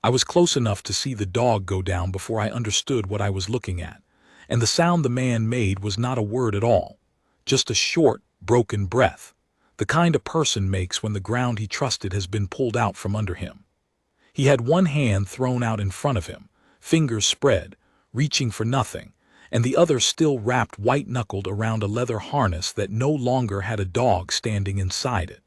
I was close enough to see the dog go down before I understood what I was looking at, and the sound the man made was not a word at all, just a short, broken breath, the kind a person makes when the ground he trusted has been pulled out from under him. He had one hand thrown out in front of him, fingers spread, reaching for nothing, and the other still wrapped white-knuckled around a leather harness that no longer had a dog standing inside it.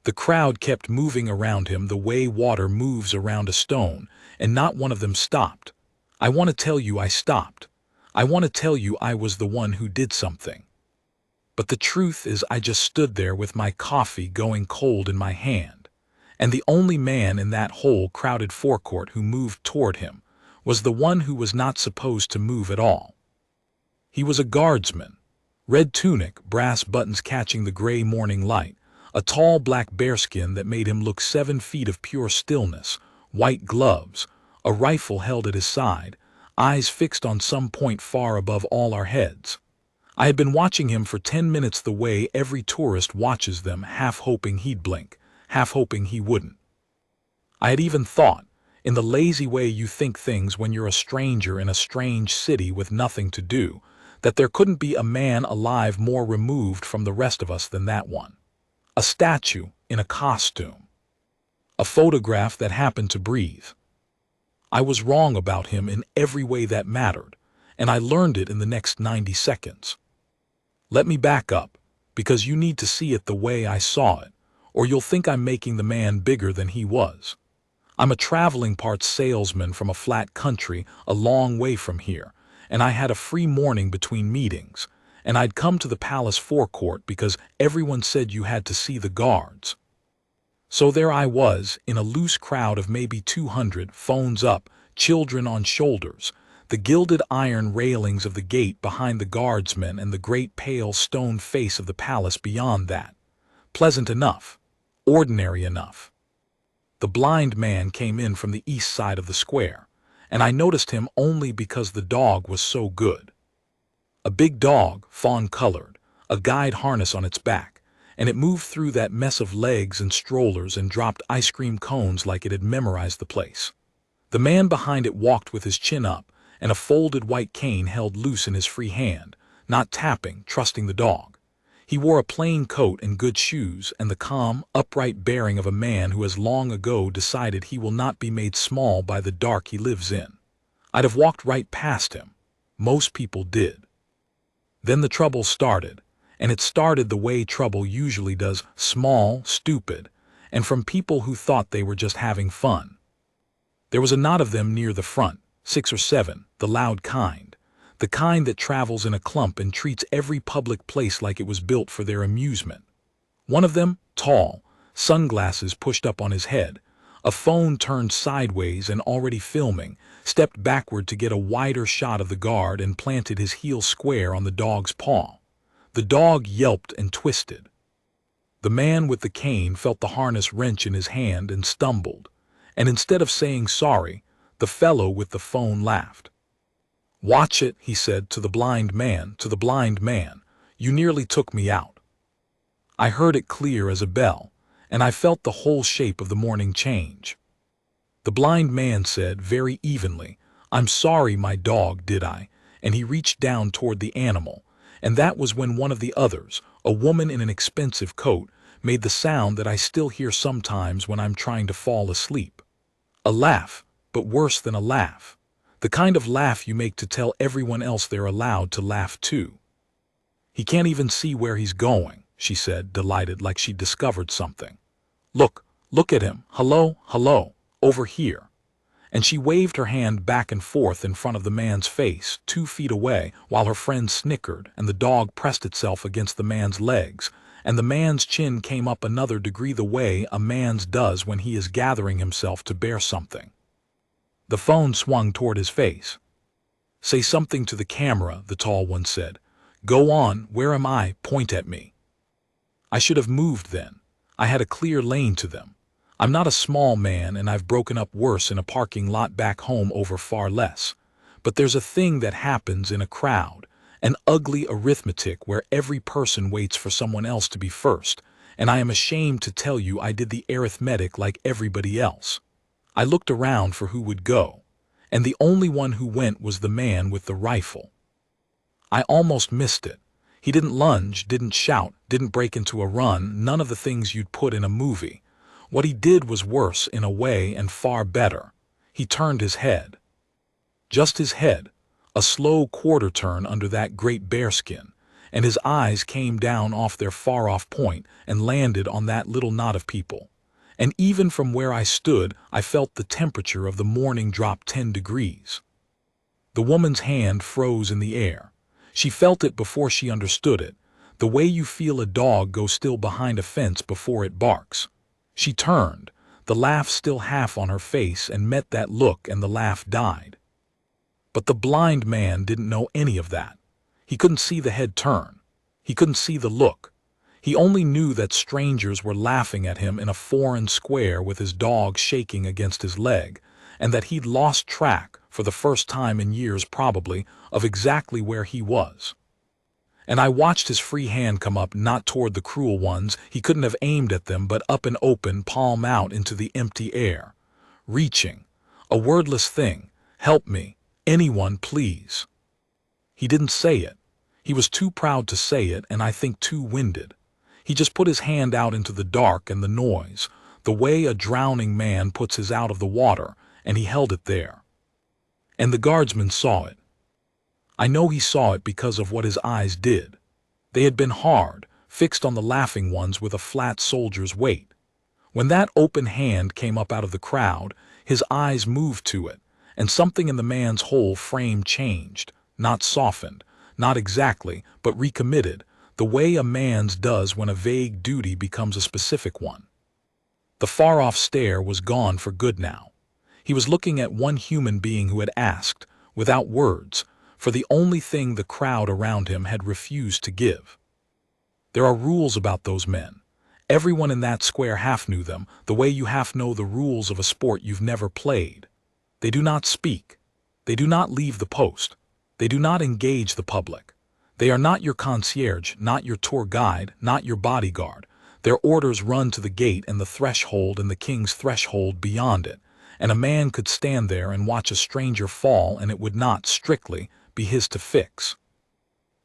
The crowd kept moving around him the way water moves around a stone, and not one of them stopped. I want to tell you I stopped. I want to tell you I was the one who did something. But the truth is I just stood there with my coffee going cold in my hand, and the only man in that whole crowded forecourt who moved toward him was the one who was not supposed to move at all. He was a guardsman, red tunic, brass buttons catching the gray morning light, a tall black bearskin that made him look 7 feet of pure stillness, white gloves, a rifle held at his side, eyes fixed on some point far above all our heads. I had been watching him for 10 minutes the way every tourist watches them, half hoping he'd blink, half hoping he wouldn't. I had even thought, in the lazy way you think things when you're a stranger in a strange city with nothing to do, that there couldn't be a man alive more removed from the rest of us than that one. A statue in a costume. A photograph that happened to breathe. I was wrong about him in every way that mattered, and I learned it in the next 90 seconds. Let me back up, because you need to see it the way I saw it, or you'll think I'm making the man bigger than he was. I'm a traveling parts salesman from a flat country a long way from here, and I had a free morning between meetings, and I'd come to the palace forecourt because everyone said you had to see the guards. So there I was, in a loose crowd of maybe 200, phones up, children on shoulders, the gilded iron railings of the gate behind the guardsmen and the great pale stone face of the palace beyond that. Pleasant enough, ordinary enough. The blind man came in from the east side of the square, and I noticed him only because the dog was so good. A big dog, fawn-colored, a guide harness on its back, and it moved through that mess of legs and strollers and dropped ice cream cones like it had memorized the place. The man behind it walked with his chin up and a folded white cane held loose in his free hand, not tapping, trusting the dog. He wore a plain coat and good shoes and the calm, upright bearing of a man who has long ago decided he will not be made small by the dark he lives in. I'd have walked right past him. Most people did. Then the trouble started, and it started the way trouble usually does, small, stupid, and from people who thought they were just having fun. There was a knot of them near the front, 6 or 7, the loud kind, the kind that travels in a clump and treats every public place like it was built for their amusement. One of them, tall, sunglasses pushed up on his head, a phone turned sideways and already filming, stepped backward to get a wider shot of the guard and planted his heel square on the dog's paw. The dog yelped and twisted. The man with the cane felt the harness wrench in his hand and stumbled, and instead of saying sorry, the fellow with the phone laughed. "Watch it," he said to the blind man, "you nearly took me out." I heard it clear as a bell, and I felt the whole shape of the morning change. The blind man said very evenly, "I'm sorry, my dog, did I?" And he reached down toward the animal, and that was when one of the others, a woman in an expensive coat, made the sound that I still hear sometimes when I'm trying to fall asleep. A laugh, but worse than a laugh. The kind of laugh you make to tell everyone else they're allowed to laugh too. "He can't even see where he's going," she said, delighted like she'd discovered something. Look at him, hello, over here." And she waved her hand back and forth in front of the man's face, 2 feet away, while her friend snickered and the dog pressed itself against the man's legs, and the man's chin came up another degree the way a man's does when he is gathering himself to bear something. The phone swung toward his face. "Say something to the camera," the tall one said. "Go on, where am I? Point at me." I should have moved then. I had a clear lane to them. I'm not a small man and I've broken up worse in a parking lot back home over far less. But there's a thing that happens in a crowd, an ugly arithmetic where every person waits for someone else to be first, and I am ashamed to tell you I did the arithmetic like everybody else. I looked around for who would go, and the only one who went was the man with the rifle. I almost missed it. He didn't lunge, didn't shout, didn't break into a run, none of the things you'd put in a movie. What he did was worse in a way and far better. He turned his head. Just his head, a slow quarter turn under that great bearskin, and his eyes came down off their far-off point and landed on that little knot of people. And even from where I stood, I felt the temperature of the morning drop 10 degrees. The woman's hand froze in the air. She felt it before she understood it, the way you feel a dog go still behind a fence before it barks. She turned, the laugh still half on her face, and met that look, and the laugh died. But the blind man didn't know any of that. He couldn't see the head turn. He couldn't see the look. He only knew that strangers were laughing at him in a foreign square with his dog shaking against his leg, and that he'd lost track, for the first time in years probably, of exactly where he was. And I watched his free hand come up, not toward the cruel ones, he couldn't have aimed at them, but up and open, palm out into the empty air. Reaching. A wordless thing. Help me. Anyone, please. He didn't say it. He was too proud to say it, and I think too winded. He just put his hand out into the dark and the noise, the way a drowning man puts his out of the water, and he held it there. And the guardsman saw it. I know he saw it because of what his eyes did. They had been hard, fixed on the laughing ones with a flat soldier's weight. When that open hand came up out of the crowd, his eyes moved to it, and something in the man's whole frame changed, not softened, not exactly, but recommitted, the way a man's does when a vague duty becomes a specific one. The far-off stare was gone for good now. He was looking at one human being who had asked, without words, for the only thing the crowd around him had refused to give. There are rules about those men. Everyone in that square half knew them, the way you half know the rules of a sport you've never played. They do not speak. They do not leave the post. They do not engage the public. They are not your concierge, not your tour guide, not your bodyguard. Their orders run to the gate and the threshold and the king's threshold beyond it, and a man could stand there and watch a stranger fall, and it would not, strictly, be his to fix.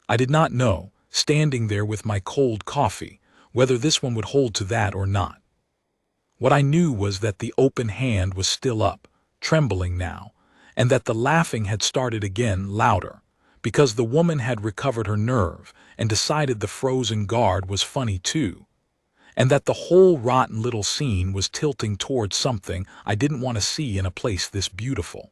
I did not know, standing there with my cold coffee, whether this one would hold to that or not. What I knew was that the open hand was still up, trembling now, and that the laughing had started again, louder, because the woman had recovered her nerve and decided the frozen guard was funny too, and that the whole rotten little scene was tilting towards something I didn't want to see in a place this beautiful.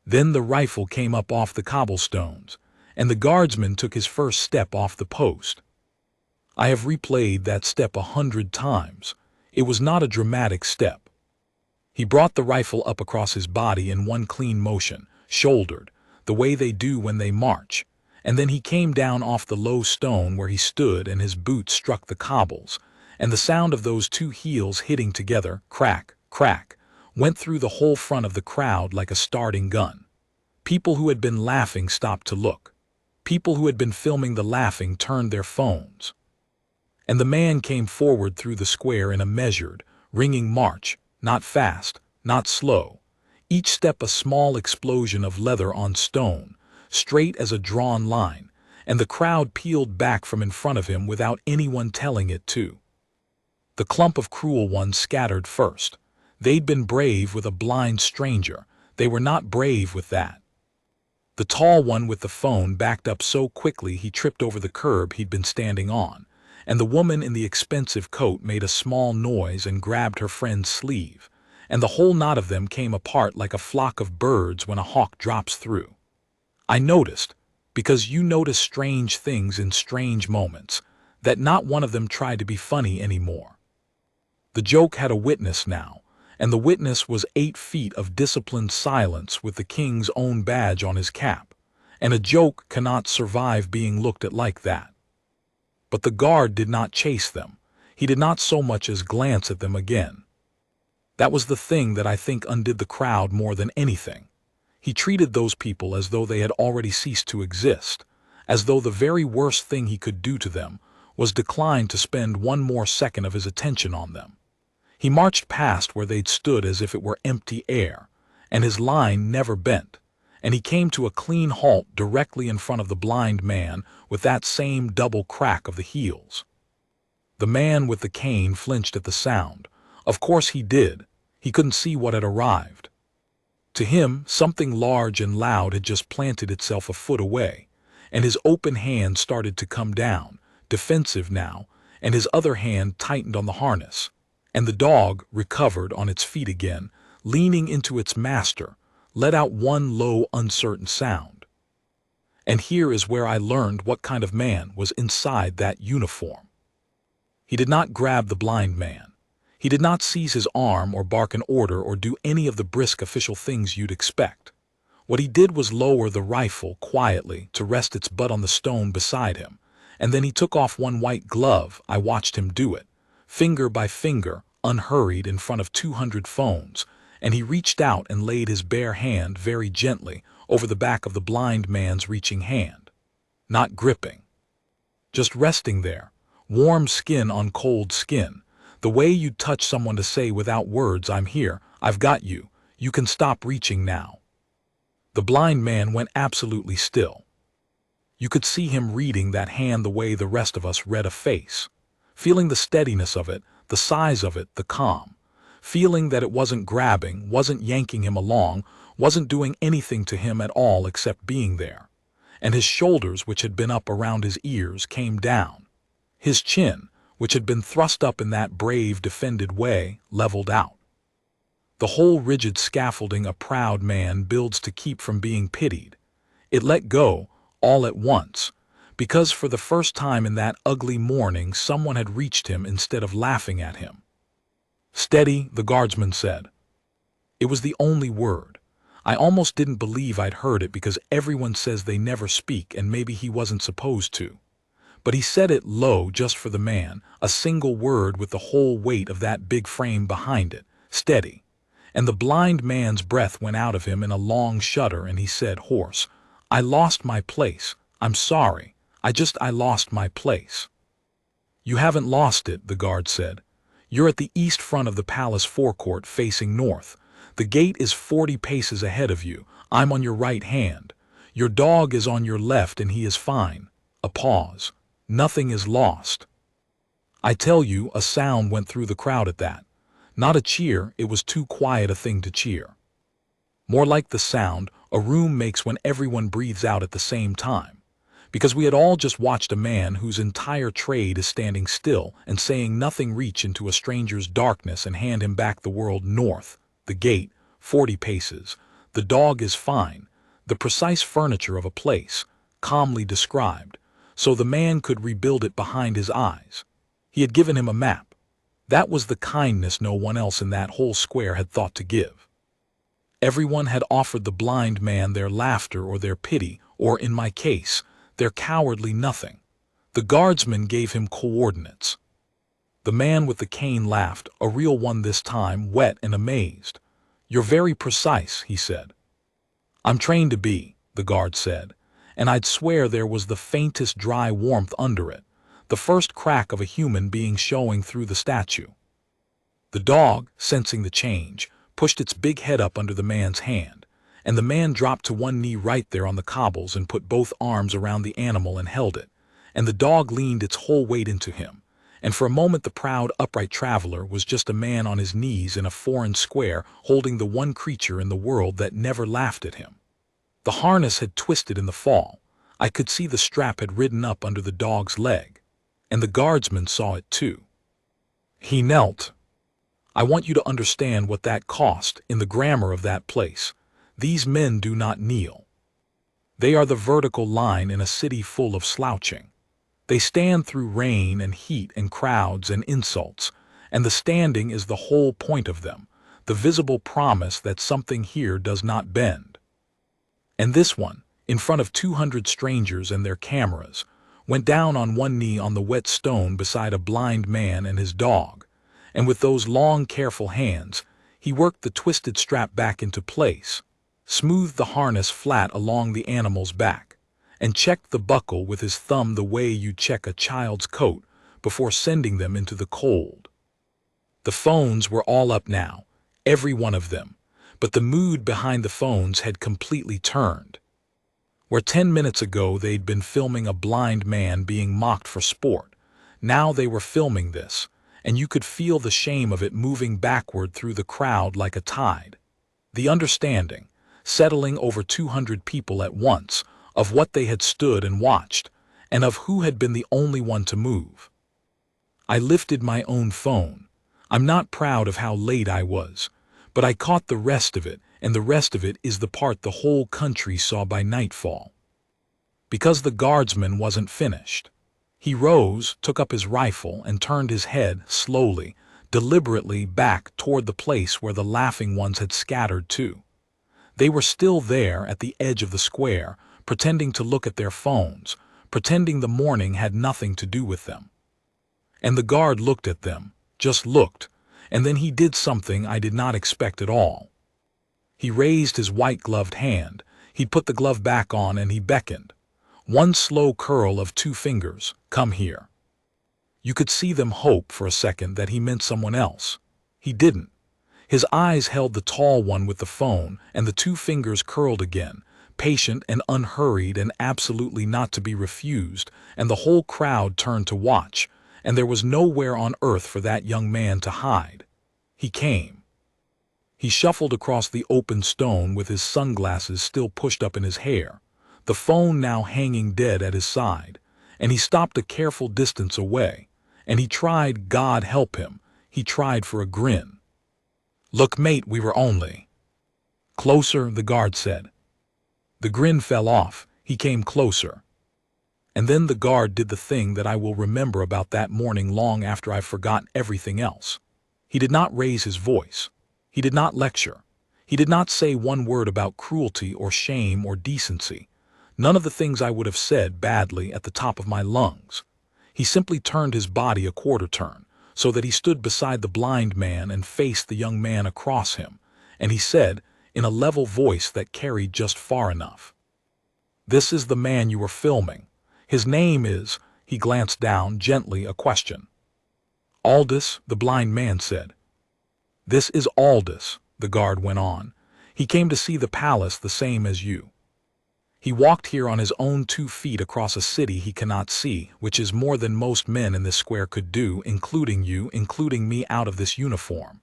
Then the rifle came up off the cobblestones, and the guardsman took his first step off the post. I have replayed that step 100 times. It was not a dramatic step. He brought the rifle up across his body in one clean motion, shouldered, the way they do when they march, and then he came down off the low stone where he stood, and his boots struck the cobbles, and the sound of those two heels hitting together, crack, crack, went through the whole front of the crowd like a starting gun. People who had been laughing stopped to look. People who had been filming the laughing turned their phones. And the man came forward through the square in a measured, ringing march, not fast, not slow. Each step a small explosion of leather on stone, straight as a drawn line, and the crowd peeled back from in front of him without anyone telling it to. The clump of cruel ones scattered first. They'd been brave with a blind stranger. They were not brave with that. The tall one with the phone backed up so quickly he tripped over the curb he'd been standing on, and the woman in the expensive coat made a small noise and grabbed her friend's sleeve, and the whole knot of them came apart like a flock of birds when a hawk drops through. I noticed, because you notice strange things in strange moments, that not one of them tried to be funny anymore. The joke had a witness now, and the witness was 8 feet of disciplined silence with the king's own badge on his cap, and a joke cannot survive being looked at like that. But the guard did not chase them. He did not so much as glance at them again. That was the thing that I think undid the crowd more than anything. He treated those people as though they had already ceased to exist, as though the very worst thing he could do to them was decline to spend one more second of his attention on them. He marched past where they'd stood as if it were empty air, and his line never bent, and he came to a clean halt directly in front of the blind man with that same double crack of the heels. The man with the cane flinched at the sound. Of course he did. He couldn't see what had arrived. To him, something large and loud had just planted itself a foot away, and his open hand started to come down, defensive now, and his other hand tightened on the harness, and the dog, recovered on its feet again, leaning into its master, let out one low, uncertain sound. And here is where I learned what kind of man was inside that uniform. He did not grab the blind man. He did not seize his arm or bark an order or do any of the brisk official things you'd expect. What he did was lower the rifle quietly to rest its butt on the stone beside him, and then he took off one white glove. I watched him do it, finger by finger, unhurried in front of 200 phones, and he reached out and laid his bare hand very gently over the back of the blind man's reaching hand. Not gripping. Just resting there, warm skin on cold skin, the way you'd touch someone to say without words, "I'm here, I've got you, you can stop reaching now." The blind man went absolutely still. You could see him reading that hand the way the rest of us read a face, feeling the steadiness of it, the size of it, the calm, feeling that it wasn't grabbing, wasn't yanking him along, wasn't doing anything to him at all except being there. And his shoulders, which had been up around his ears, came down. His chin, which had been thrust up in that brave, defended way, leveled out. The whole rigid scaffolding a proud man builds to keep from being pitied. It let go, all at once, because for the first time in that ugly morning someone had reached him instead of laughing at him. "Steady," the guardsman said. It was the only word. I almost didn't believe I'd heard it because everyone says they never speak and maybe he wasn't supposed to. But he said it low just for the man, a single word with the whole weight of that big frame behind it, "Steady." And the blind man's breath went out of him in a long shudder and he said, hoarse, "I lost my place. I'm sorry. I lost my place." "You haven't lost it," the guard said. "You're at the east front of the palace forecourt facing north. The gate is 40 paces ahead of you. I'm on your right hand. Your dog is on your left and he is fine." A pause. "Nothing is lost." I tell you, a sound went through the crowd at that. Not a cheer, it was too quiet a thing to cheer. More like the sound a room makes when everyone breathes out at the same time. Because we had all just watched a man whose entire trade is standing still and saying nothing reach into a stranger's darkness and hand him back the world north, the gate, 40 paces, the dog is fine, the precise furniture of a place, calmly described, so the man could rebuild it behind his eyes. He had given him a map. That was the kindness no one else in that whole square had thought to give. Everyone had offered the blind man their laughter or their pity, or in my case, their cowardly nothing. The guardsman gave him coordinates. The man with the cane laughed, a real one this time, wet and amazed. "You're very precise," he said. "I'm trained to be," the guard said, and I'd swear there was the faintest dry warmth under it, the first crack of a human being showing through the statue. The dog, sensing the change, pushed its big head up under the man's hand, and the man dropped to one knee right there on the cobbles and put both arms around the animal and held it, and the dog leaned its whole weight into him, and for a moment the proud, upright traveler was just a man on his knees in a foreign square holding the one creature in the world that never laughed at him. The harness had twisted in the fall. I could see the strap had ridden up under the dog's leg, and the guardsman saw it too. He knelt. I want you to understand what that cost in the grammar of that place. These men do not kneel. They are the vertical line in a city full of slouching. They stand through rain and heat and crowds and insults, and the standing is the whole point of them, the visible promise that something here does not bend. And this one, in front of 200 strangers and their cameras, went down on one knee on the wet stone beside a blind man and his dog, and with those long, careful hands, he worked the twisted strap back into place, smoothed the harness flat along the animal's back, and checked the buckle with his thumb the way you check a child's coat before sending them into the cold. The phones were all up now, every one of them, but the mood behind the phones had completely turned. Where 10 minutes ago they'd been filming a blind man being mocked for sport, now they were filming this, and you could feel the shame of it moving backward through the crowd like a tide. The understanding, settling over 200 people at once, of what they had stood and watched, and of who had been the only one to move. I lifted my own phone. I'm not proud of how late I was, but I caught the rest of it, and the rest of it is the part the whole country saw by nightfall. Because the guardsman wasn't finished. He rose, took up his rifle, and turned his head, slowly, deliberately back toward the place where the laughing ones had scattered to. They were still there at the edge of the square, pretending to look at their phones, pretending the morning had nothing to do with them. And the guard looked at them, just looked, and then he did something I did not expect at all. He raised his white-gloved hand, he put the glove back on, and he beckoned. One slow curl of 2 fingers, "Come here." You could see them hope for a second that he meant someone else. He didn't. His eyes held the tall one with the phone, and the 2 fingers curled again, patient and unhurried and absolutely not to be refused, and the whole crowd turned to watch, and there was nowhere on earth for that young man to hide. He came. He shuffled across the open stone with his sunglasses still pushed up in his hair, the phone now hanging dead at his side, and he stopped a careful distance away, and he tried, God help him, he tried for a grin. "Look, mate, we were only..." "Closer," the guard said. The grin fell off, he came closer. And then the guard did the thing that I will remember about that morning long after I've forgotten everything else. He did not raise his voice. He did not lecture. He did not say one word about cruelty or shame or decency. None of the things I would have said badly at the top of my lungs. He simply turned his body a quarter turn, so that he stood beside the blind man and faced the young man across him, and he said, in a level voice that carried just far enough, "This is the man you were filming. His name is..." He glanced down, gently, a question. "Aldous," the blind man said. "This is Aldous," the guard went on. "He came to see the palace the same as you. He walked here on his own 2 feet across a city he cannot see, which is more than most men in this square could do, including you, including me out of this uniform.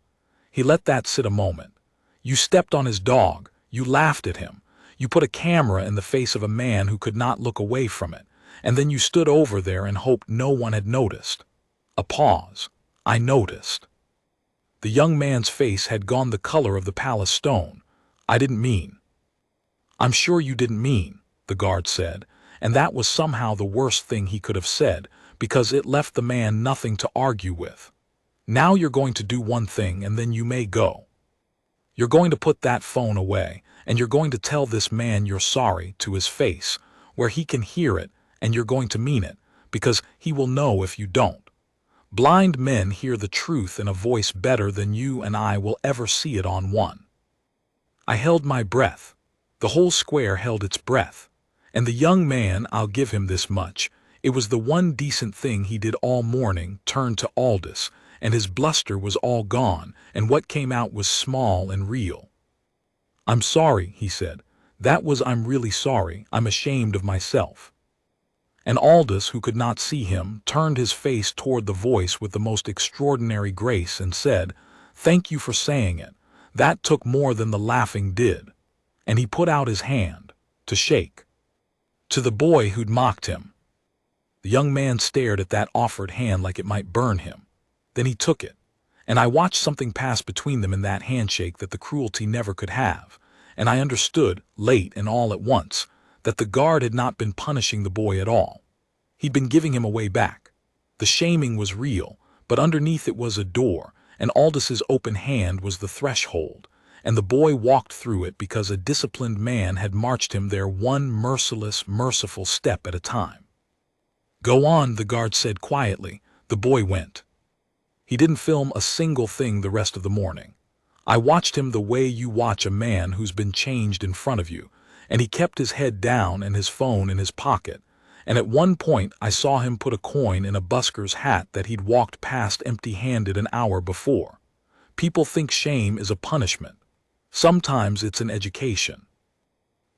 He let that sit a moment. You stepped on his dog, you laughed at him, you put a camera in the face of a man who could not look away from it, and then you stood over there and hoped no one had noticed." A pause. I noticed. The young man's face had gone the color of the palace stone. "I didn't mean..." "I'm sure you didn't mean," the guard said, and that was somehow the worst thing he could have said, because it left the man nothing to argue with. "Now you're going to do one thing and then you may go. You're going to put that phone away, and you're going to tell this man you're sorry to his face, where he can hear it, and you're going to mean it, because he will know if you don't. Blind men hear the truth in a voice better than you and I will ever see it on one." I held my breath. The whole square held its breath. And the young man, I'll give him this much, it was the one decent thing he did all morning, turned to Aldous, and his bluster was all gone, and what came out was small and real. "I'm sorry," he said. I'm really sorry. I'm ashamed of myself." And Aldous, who could not see him, turned his face toward the voice with the most extraordinary grace and said, "Thank you for saying it. That took more than the laughing did." And he put out his hand, to shake. To the boy who'd mocked him. The young man stared at that offered hand like it might burn him. Then he took it, and I watched something pass between them in that handshake that the cruelty never could have, and I understood, late and all at once, that the guard had not been punishing the boy at all. He'd been giving him a way back. The shaming was real, but underneath it was a door, and Aldous's open hand was the threshold, and the boy walked through it because a disciplined man had marched him there one merciless, merciful step at a time. "Go on," the guard said quietly. The boy went. He didn't film a single thing the rest of the morning. I watched him the way you watch a man who's been changed in front of you, and he kept his head down and his phone in his pocket, and at one point I saw him put a coin in a busker's hat that he'd walked past empty-handed an hour before. People think shame is a punishment. Sometimes it's an education.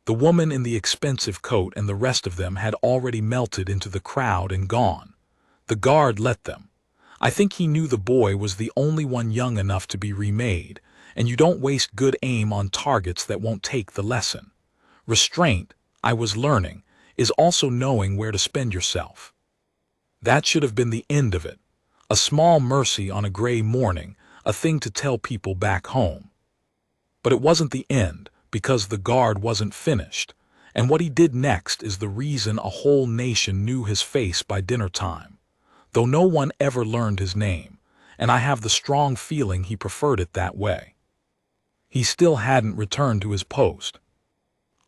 The woman in the expensive coat and the rest of them had already melted into the crowd and gone. The guard let them. I think he knew the boy was the only one young enough to be remade, and you don't waste good aim on targets that won't take the lesson. Restraint, I was learning, is also knowing where to spend yourself. That should have been the end of it. A small mercy on a gray morning, a thing to tell people back home. But it wasn't the end, because the guard wasn't finished, and what he did next is the reason a whole nation knew his face by dinner time, though no one ever learned his name, and I have the strong feeling he preferred it that way. He still hadn't returned to his post.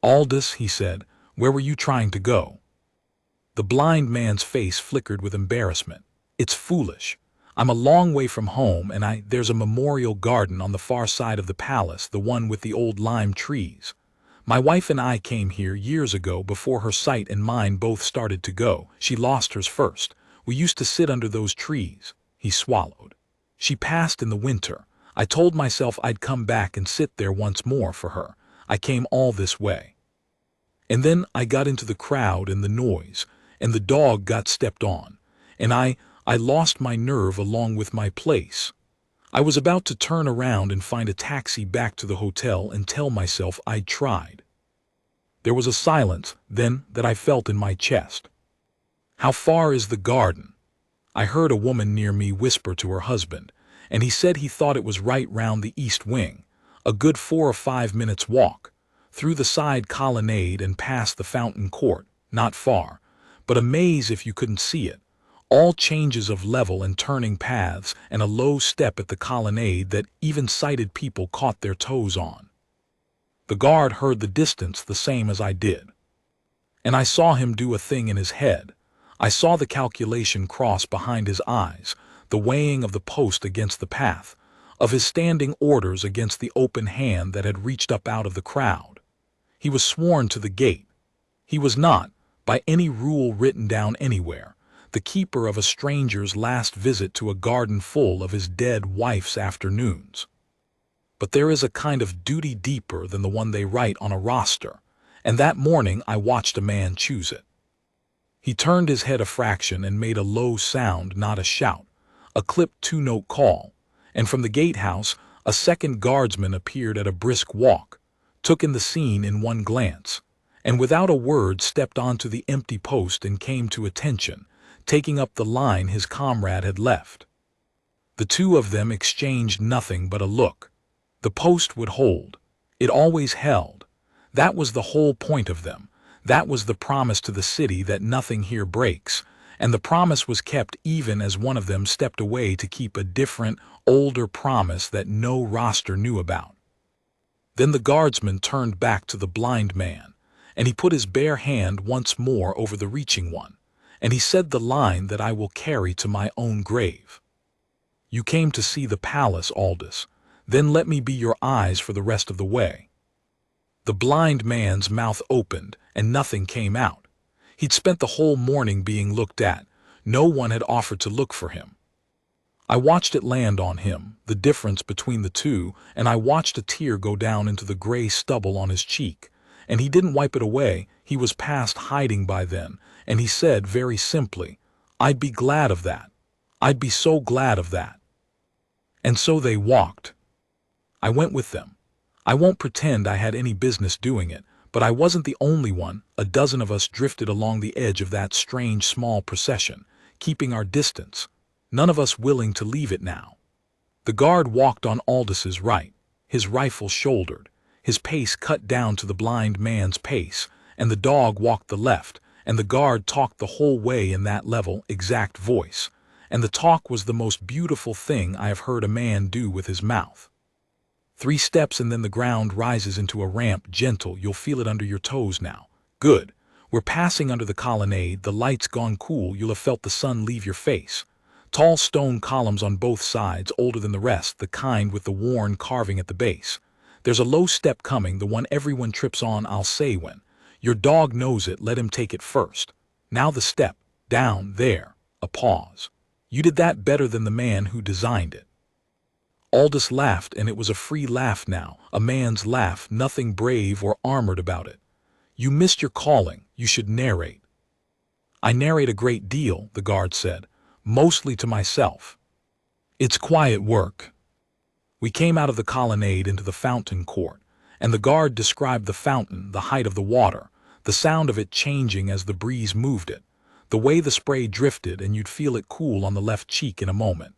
"Aldous," he said, "where were you trying to go?" The blind man's face flickered with embarrassment. "It's foolish. I'm a long way from home, and there's a memorial garden on the far side of the palace, the one with the old lime trees. My wife and I came here years ago before her sight and mine both started to go. She lost hers first. We used to sit under those trees." He swallowed. "She passed in the winter. I told myself I'd come back and sit there once more for her. I came all this way. And then I got into the crowd and the noise, and the dog got stepped on, and I lost my nerve along with my place. I was about to turn around and find a taxi back to the hotel and tell myself I'd tried." There was a silence, then, that I felt in my chest. "How far is the garden?" I heard a woman near me whisper to her husband, and he said he thought it was right round the east wing, a good 4 or 5 minutes walk, through the side colonnade and past the fountain court, not far, but a maze if you couldn't see it. All changes of level and turning paths, and a low step at the colonnade that even sighted people caught their toes on. The guard heard the distance the same as I did. And I saw him do a thing in his head. I saw the calculation cross behind his eyes, the weighing of the post against the path, of his standing orders against the open hand that had reached up out of the crowd. He was sworn to the gate. He was not, by any rule written down anywhere, the keeper of a stranger's last visit to a garden full of his dead wife's afternoons. But there is a kind of duty deeper than the one they write on a roster, and that morning I watched a man choose it. He turned his head a fraction and made a low sound, not a shout, a clipped 2-note call, and from the gatehouse a second guardsman appeared at a brisk walk, took in the scene in one glance, and without a word stepped onto the empty post and came to attention, taking up the line his comrade had left. The two of them exchanged nothing but a look. The post would hold. It always held. That was the whole point of them. That was the promise to the city that nothing here breaks, and the promise was kept even as one of them stepped away to keep a different, older promise that no roster knew about. Then the guardsman turned back to the blind man, and he put his bare hand once more over the reaching one, and he said the line that I will carry to my own grave. "You came to see the palace, Aldous. Then let me be your eyes for the rest of the way." The blind man's mouth opened, and nothing came out. He'd spent the whole morning being looked at. No one had offered to look for him. I watched it land on him, the difference between the two, and I watched a tear go down into the gray stubble on his cheek, and he didn't wipe it away. He was past hiding by then, and he said very simply, "I'd be glad of that. I'd be so glad of that." And so they walked. I went with them. I won't pretend I had any business doing it, but I wasn't the only one. A dozen of us drifted along the edge of that strange small procession, keeping our distance, none of us willing to leave it now. The guard walked on Aldous's right, his rifle shouldered, his pace cut down to the blind man's pace, and the dog walked the left, and the guard talked the whole way in that level, exact voice, and the talk was the most beautiful thing I have heard a man do with his mouth. 3 steps and then the ground rises into a ramp, gentle, you'll feel it under your toes now. Good. We're passing under the colonnade, the light's gone cool, you'll have felt the sun leave your face. Tall stone columns on both sides, older than the rest, the kind with the worn carving at the base. There's a low step coming, the one everyone trips on, I'll say when. Your dog knows it, let him take it first. Now the step, down, there, a pause. You did that better than the man who designed it. Aldous laughed, and it was a free laugh now, a man's laugh, nothing brave or armored about it. You missed your calling, you should narrate. I narrate a great deal, the guard said, mostly to myself. It's quiet work. We came out of the colonnade into the fountain court, and the guard described the fountain, the height of the water, the sound of it changing as the breeze moved it, the way the spray drifted and you'd feel it cool on the left cheek in a moment.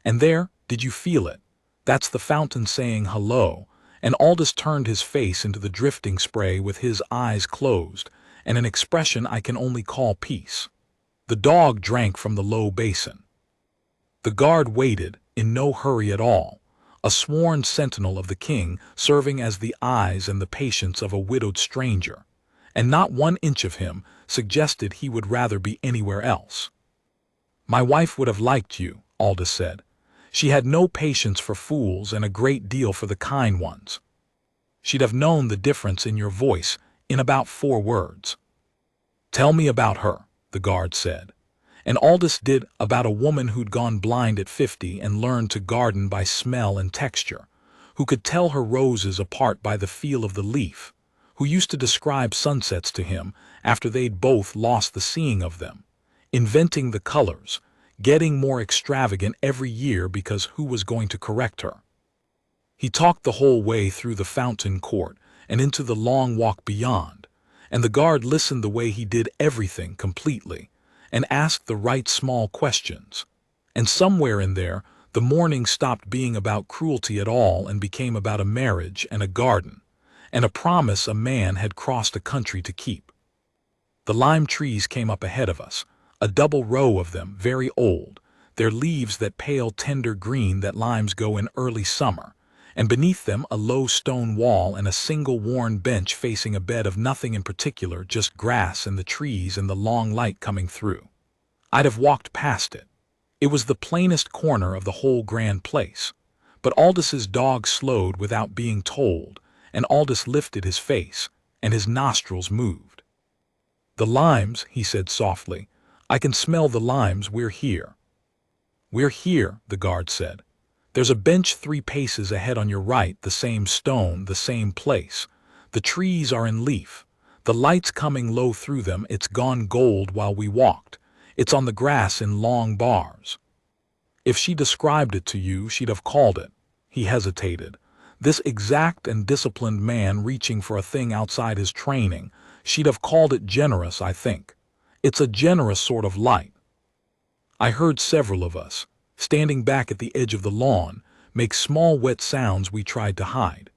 And there, did you feel it? That's the fountain saying hello, and Aldous turned his face into the drifting spray with his eyes closed, and an expression I can only call peace. The dog drank from the low basin. The guard waited, in no hurry at all, a sworn sentinel of the king, serving as the eyes and the patience of a widowed stranger, and not 1 inch of him suggested he would rather be anywhere else. My wife would have liked you, Aldous said. She had no patience for fools and a great deal for the kind ones. She'd have known the difference in your voice in about 4 words. Tell me about her, the guard said. And Aldous did, about a woman who'd gone blind at 50 and learned to garden by smell and texture, who could tell her roses apart by the feel of the leaf, who used to describe sunsets to him after they'd both lost the seeing of them, inventing the colors, getting more extravagant every year because who was going to correct her? He talked the whole way through the fountain court and into the long walk beyond, and the guard listened the way he did everything completely, and asked the right small questions. And somewhere in there, the morning stopped being about cruelty at all and became about a marriage and a garden, and a promise a man had crossed a country to keep. The lime trees came up ahead of us, a double row of them, very old, their leaves that pale tender green that limes go in early summer, and beneath them a low stone wall and a single worn bench facing a bed of nothing in particular, just grass and the trees and the long light coming through. I'd have walked past it. It was the plainest corner of the whole grand place, but Aldous' dog slowed without being told, and Aldous lifted his face, and his nostrils moved. The limes, he said softly. I can smell the limes, we're here. We're here, the guard said. There's a bench 3 paces ahead on your right, the same stone, the same place. The trees are in leaf. The light's coming low through them, it's gone gold while we walked. It's on the grass in long bars. If she described it to you, she'd have called it. He hesitated. This exact and disciplined man reaching for a thing outside his training, she'd have called it generous, I think. It's a generous sort of light. I heard several of us, standing back at the edge of the lawn, make small wet sounds we tried to hide.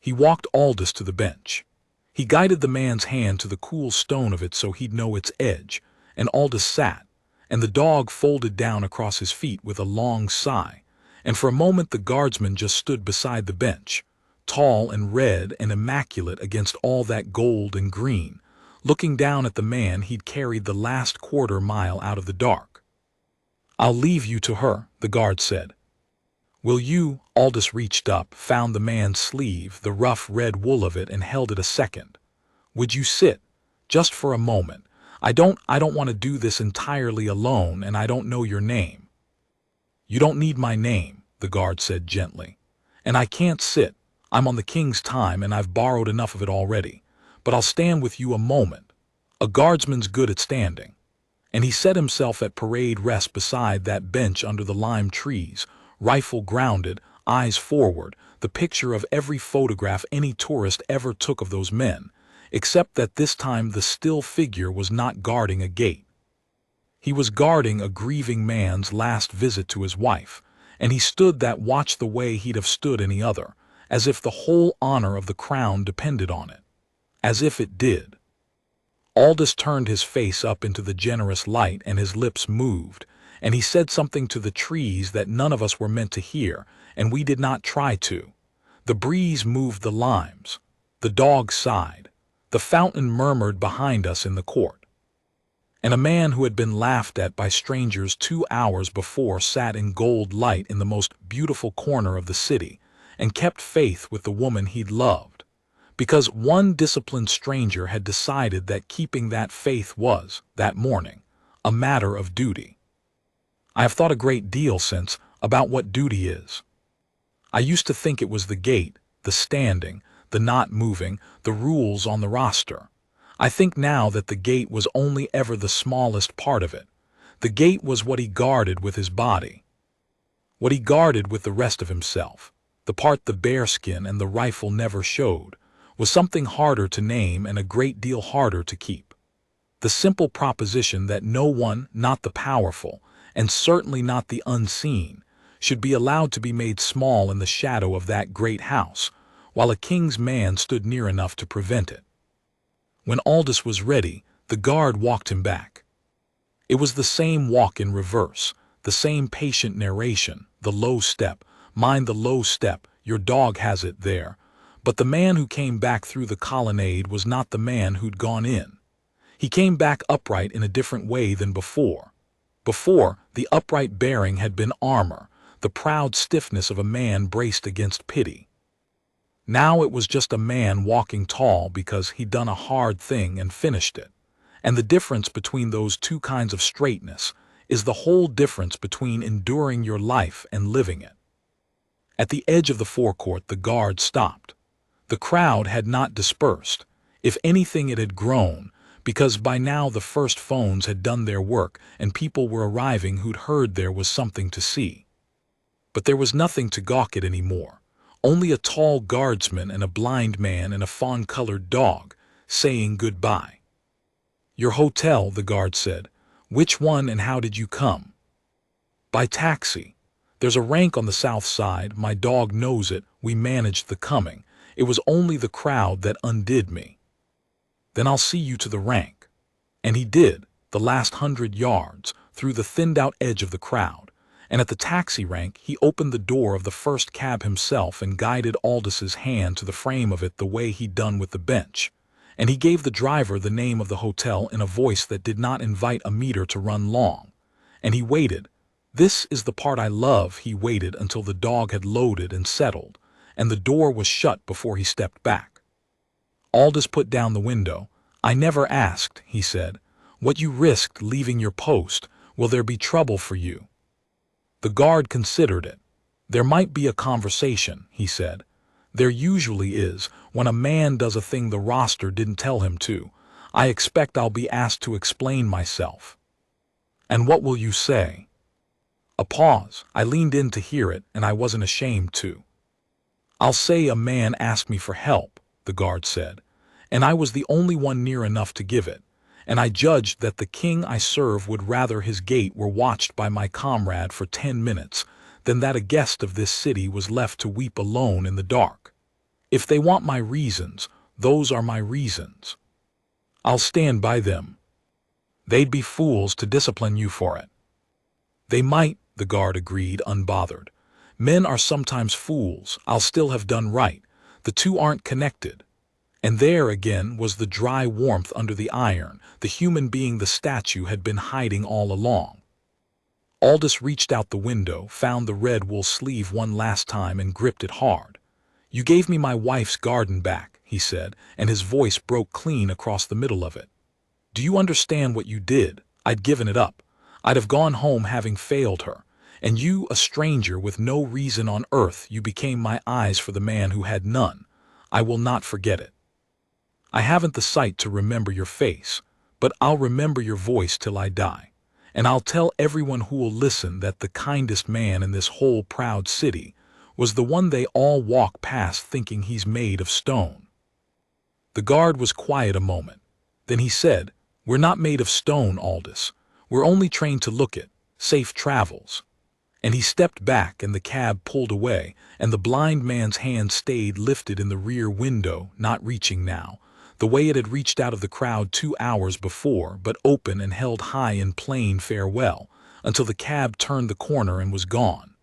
He walked Aldous to the bench. He guided the man's hand to the cool stone of it so he'd know its edge, and Aldous sat, and the dog folded down across his feet with a long sigh, and for a moment the guardsman just stood beside the bench, tall and red and immaculate against all that gold and green, looking down at the man he'd carried the last quarter-mile out of the dark. I'll leave you to her, the guard said. Will you? Aldous reached up, found the man's sleeve, the rough red wool of it, and held it a second. Would you sit? Just for a moment. I don't want to do this entirely alone, and I don't know your name. You don't need my name, the guard said gently. And I can't sit. I'm on the king's time, and I've borrowed enough of it already. But I'll stand with you a moment. A guardsman's good at standing. And he set himself at parade rest beside that bench under the lime trees, rifle grounded, eyes forward, the picture of every photograph any tourist ever took of those men, except that this time the still figure was not guarding a gate. He was guarding a grieving man's last visit to his wife, and he stood that watch the way he'd have stood any other, as if the whole honor of the crown depended on it. As if it did. Aldous turned his face up into the generous light, and his lips moved, and he said something to the trees that none of us were meant to hear, and we did not try to. The breeze moved the limes. The dog sighed. The fountain murmured behind us in the court. And a man who had been laughed at by strangers 2 hours before sat in gold light in the most beautiful corner of the city, and kept faith with the woman he'd loved. because one disciplined stranger had decided that keeping that faith was, that morning, a matter of duty. I have thought a great deal since about what duty is. I used to think it was the gate, the standing, the not moving, the rules on the roster. I think now that the gate was only ever the smallest part of it. The gate was what he guarded with his body, what he guarded with the rest of himself. The part the bearskin and the rifle never showed was something harder to name and a great deal harder to keep. The simple proposition that no one, not the powerful, and certainly not the unseen, should be allowed to be made small in the shadow of that great house, while a king's man stood near enough to prevent it. When Aldous was ready, the guard walked him back. It was the same walk in reverse, the same patient narration, the low step, mind the low step, your dog has it there. But the man who came back through the colonnade was not the man who'd gone in. He came back upright in a different way than before. Before, the upright bearing had been armor, the proud stiffness of a man braced against pity. Now it was just a man walking tall because he'd done a hard thing and finished it. And the difference between those two kinds of straightness is the whole difference between enduring your life and living it. At the edge of the forecourt, the guard stopped. The crowd had not dispersed. If anything, it had grown, because by now the first phones had done their work and people were arriving who'd heard there was something to see. But there was nothing to gawk at anymore. Only a tall guardsman and a blind man and a fawn-colored dog, saying goodbye. "Your hotel," the guard said. "Which one and how did you come?" "By taxi. There's a rank on the south side, my dog knows it, we managed the coming. It was only the crowd that undid me." "Then I'll see you to the rank." And he did, the last 100 yards, through the thinned-out edge of the crowd. And at the taxi rank he opened the door of the first cab himself and guided Aldous' hand to the frame of it the way he'd done with the bench. And he gave the driver the name of the hotel in a voice that did not invite a meter to run long. And he waited. This is the part I love. He waited until the dog had loaded and settled, and the door was shut before he stepped back. Aldous put down the window. "I never asked," he said, "what you risked leaving your post. Will there be trouble for you?" The guard considered it. "There might be a conversation," he said. "There usually is, when a man does a thing the roster didn't tell him to. I expect I'll be asked to explain myself." "And what will you say?" A pause. I leaned in to hear it, and I wasn't ashamed to. "I'll say a man asked me for help," the guard said, "and I was the only one near enough to give it. And I judged that the king I serve would rather his gate were watched by my comrade for 10 minutes than that a guest of this city was left to weep alone in the dark. If they want my reasons, those are my reasons. I'll stand by them. They'd be fools to discipline you for it." "They might," the guard agreed, unbothered. "Men are sometimes fools. I'll still have done right. The two aren't connected." And there again was the dry warmth under the iron, the human being the statue had been hiding all along. Aldous reached out the window, found the red wool sleeve one last time and gripped it hard. "You gave me my wife's garden back," he said, and his voice broke clean across the middle of it. "Do you understand what you did? I'd given it up. I'd have gone home having failed her. And you, a stranger with no reason on earth, you became my eyes for the man who had none. I will not forget it. I haven't the sight to remember your face, but I'll remember your voice till I die. And I'll tell everyone who will listen that the kindest man in this whole proud city was the one they all walk past thinking he's made of stone." The guard was quiet a moment. Then he said, "We're not made of stone, Aldous. We're only trained to look it. Safe travels." And he stepped back and the cab pulled away, and the blind man's hand stayed lifted in the rear window, not reaching now, the way it had reached out of the crowd 2 hours before, but open and held high in plain farewell, until the cab turned the corner and was gone.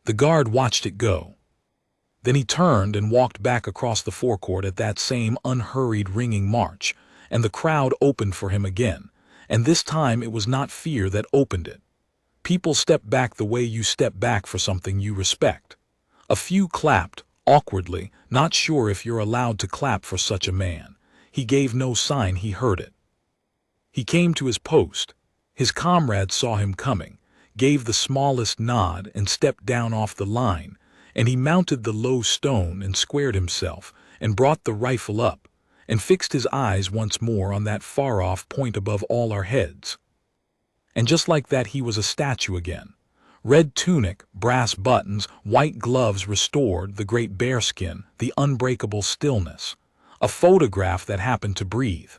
The guard watched it go. Then he turned and walked back across the forecourt at that same unhurried ringing march, and the crowd opened for him again, and this time it was not fear that opened it. People step back the way you step back for something you respect. A few clapped, awkwardly, not sure if you're allowed to clap for such a man. He gave no sign he heard it. He came to his post. His comrades saw him coming, gave the smallest nod and stepped down off the line, and he mounted the low stone and squared himself and brought the rifle up and fixed his eyes once more on that far-off point above all our heads. And just like that he was a statue again. Red tunic, brass buttons, white gloves restored the great bearskin, the unbreakable stillness. A photograph that happened to breathe.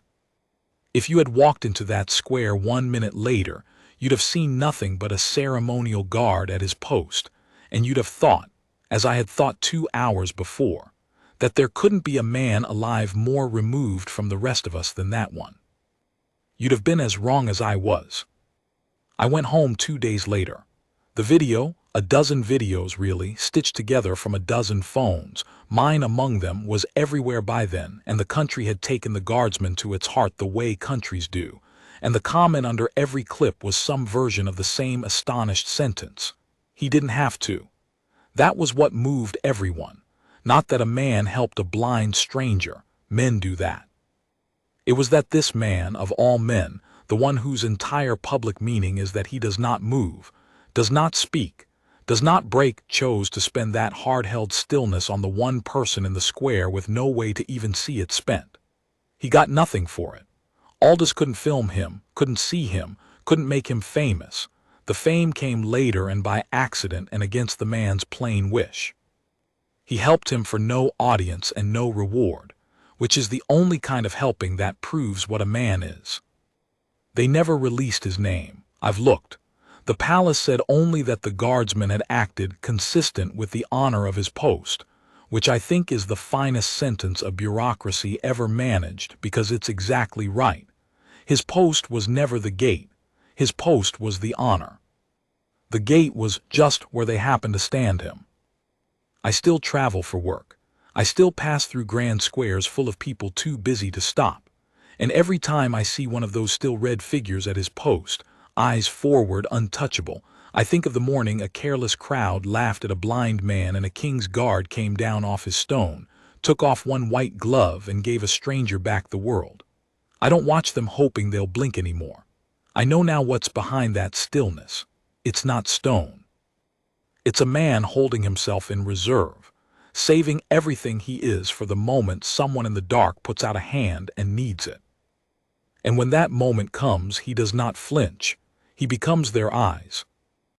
If you had walked into that square 1 minute later, you'd have seen nothing but a ceremonial guard at his post, and you'd have thought, as I had thought 2 hours before, that there couldn't be a man alive more removed from the rest of us than that one. You'd have been as wrong as I was. I went home 2 days later. The video, a dozen videos really, stitched together from a dozen phones, mine among them, was everywhere by then, and the country had taken the guardsman to its heart the way countries do, and the comment under every clip was some version of the same astonished sentence. He didn't have to. That was what moved everyone. Not that a man helped a blind stranger. Men do that. It was that this man, of all men, the one whose entire public meaning is that he does not move, does not speak, does not break, chose to spend that hard-held stillness on the one person in the square with no way to even see it spent. He got nothing for it. Aldous couldn't film him, couldn't see him, couldn't make him famous. The fame came later and by accident and against the man's plain wish. He helped him for no audience and no reward, which is the only kind of helping that proves what a man is. They never released his name. I've looked. The palace said only that the guardsman had acted consistent with the honor of his post, which I think is the finest sentence a bureaucracy ever managed because it's exactly right. His post was never the gate. His post was the honor. The gate was just where they happened to stand him. I still travel for work. I still pass through grand squares full of people too busy to stop. And every time I see one of those still red figures at his post, eyes forward, untouchable, I think of the morning a careless crowd laughed at a blind man and a KingsGuard came down off his stone, took off one white glove and gave a stranger back the world. I don't watch them hoping they'll blink anymore. I know now what's behind that stillness. It's not stone. It's a man holding himself in reserve, saving everything he is for the moment someone in the dark puts out a hand and needs it. And when that moment comes, he does not flinch. He becomes their eyes,